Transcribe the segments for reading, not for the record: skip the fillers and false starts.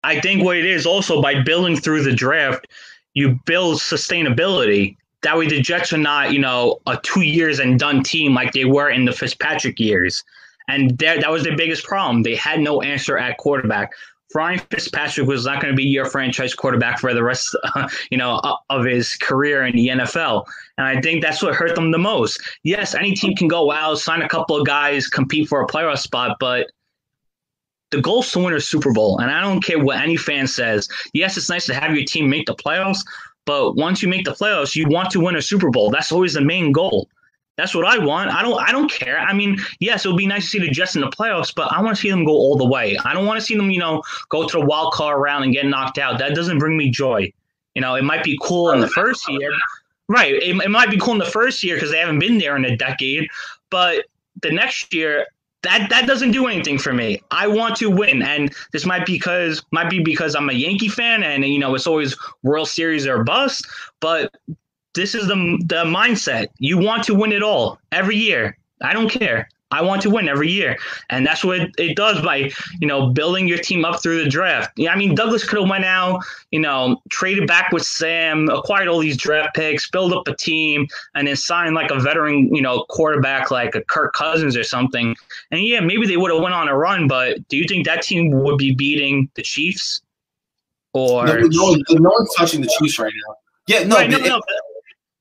I think what it is also by building through the draft, you build sustainability. That way the Jets are not, a 2 years and done team like they were in the Fitzpatrick years. And that was their biggest problem. They had no answer at quarterback. Ryan Fitzpatrick was not going to be your franchise quarterback for the rest, of his career in the NFL. And I think that's what hurt them the most. Yes, any team can go out, sign a couple of guys, compete for a playoff spot, but the goal is to win a Super Bowl. And I don't care what any fan says. Yes, it's nice to have your team make the playoffs, but once you make the playoffs, you want to win a Super Bowl. That's always the main goal. That's what I want. I don't care. I mean, yes, it would be nice to see the Jets in the playoffs, but I want to see them go all the way. I don't want to see them, go to the wild card round and get knocked out. That doesn't bring me joy. It might be cool in the first year. Right. It might be cool in the first year because they haven't been there in a decade. But the next year, that doesn't do anything for me. I want to win. And this might be because I'm a Yankee fan and, it's always World Series or bust. But this is the mindset. You want to win it all every year. I don't care. I want to win every year. And that's what it does by, building your team up through the draft. Yeah, I mean, Douglas could have went out, traded back with Sam, acquired all these draft picks, build up a team, and then sign like a veteran, quarterback like a Kirk Cousins or something. And yeah, maybe they would have went on a run, but do you think that team would be beating the Chiefs? Or no one's touching the Chiefs right now. Yeah, no, right, no.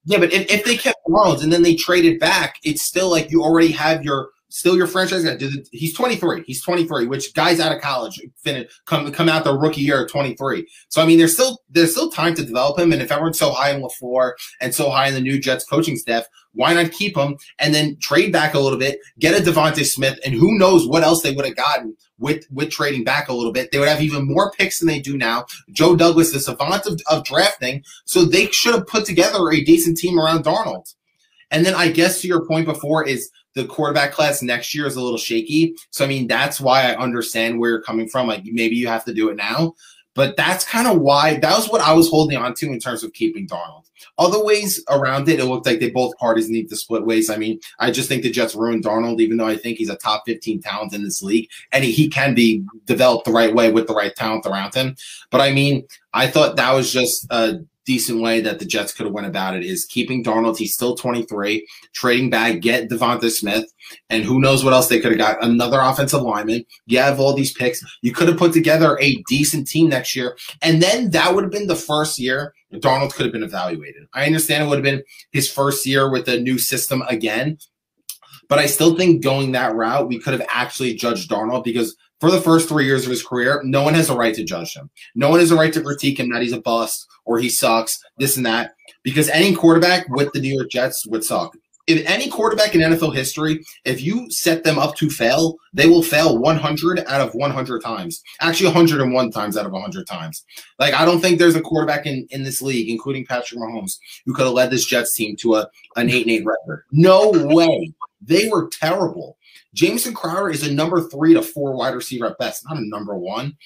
Yeah, but if they kept Darnold and then they traded back, it's still like you already have your franchise guy. He's 23. He's 23, which guys out of college come out the rookie year at 23. So I mean, there's still time to develop him. And if everyone's so high in LaFleur and so high in the new Jets coaching staff, why not keep him and then trade back a little bit, get a Devontae Smith, and who knows what else they would have gotten with trading back a little bit. They would have even more picks than they do now. Joe Douglas, the savant of drafting, so they should have put together a decent team around Darnold. And then I guess to your point before is the quarterback class next year is a little shaky. So, I mean, that's why I understand where you're coming from. Like, maybe you have to do it now. But that's kind of why – that was what I was holding on to in terms of keeping Darnold. Other ways around it, it looked like both parties need to split ways. I mean, I just think the Jets ruined Darnold, even though I think he's a top 15 talent in this league. And he can be developed the right way with the right talent around him. But, I mean, I thought that was just a decent way that the Jets could have went about it is keeping Darnold. He's still 23, trading back, get Devonta Smith, and who knows what else they could have got. Another offensive lineman. You have all these picks. You could have put together a decent team next year, and then that would have been the first year Darnold could have been evaluated. I understand it would have been his first year with the new system again, but I still think going that route, we could have actually judged Darnold because for the first 3 years of his career, no one has a right to judge him. No one has a right to critique him that he's a bust or he sucks, this and that, because any quarterback with the New York Jets would suck. If any quarterback in NFL history, if you set them up to fail, they will fail 100 out of 100 times. Actually, 101 times out of 100 times. Like, I don't think there's a quarterback in this league, including Patrick Mahomes, who could have led this Jets team to an 8-8 record. No way. They were terrible. Jameson Crowder is a number 3 to 4 wide receiver at best, not a number 1.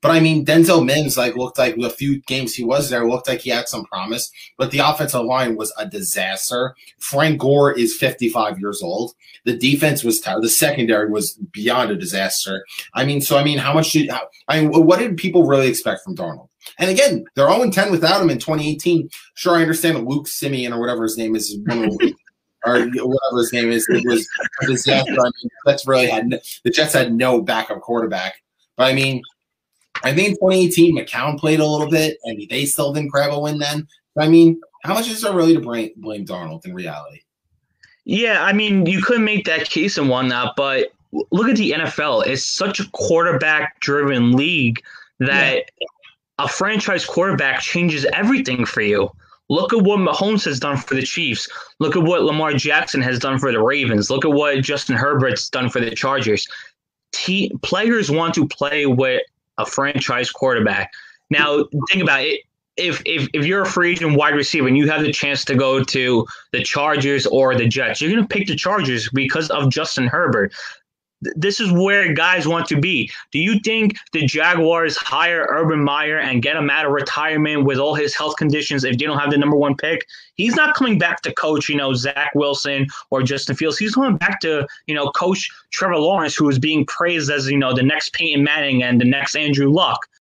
But, I mean, Denzel Mims looked like a few games he was there, looked like he had some promise. But the offensive line was a disaster. Frank Gore is 55 years old. The defense was terrible. The secondary was beyond a disaster. I mean, what did people really expect from Darnold? And, again, they're 0-10 without him in 2018. Sure, I understand Luke Simeon or whatever his name is or whatever his name is. It was a disaster. I mean, the Jets had no backup quarterback. But, I mean – I think in 2018, McCown played a little bit, and they still didn't grab a win then. I mean, how much is there really to blame Darnold in reality? Yeah, I mean, you could make that case and whatnot, but look at the NFL. It's such a quarterback-driven league that a franchise quarterback changes everything for you. Look at what Mahomes has done for the Chiefs. Look at what Lamar Jackson has done for the Ravens. Look at what Justin Herbert's done for the Chargers. Players want to play with a franchise quarterback. Now, think about it. If you're a free agent wide receiver and you have the chance to go to the Chargers or the Jets, you're going to pick the Chargers because of Justin Herbert. This is where guys want to be. Do you think the Jaguars hire Urban Meyer and get him out of retirement with all his health conditions if they don't have the number 1 pick? He's not coming back to coach, Zach Wilson or Justin Fields. He's going back to, coach Trevor Lawrence, who is being praised as, the next Peyton Manning and the next Andrew Luck.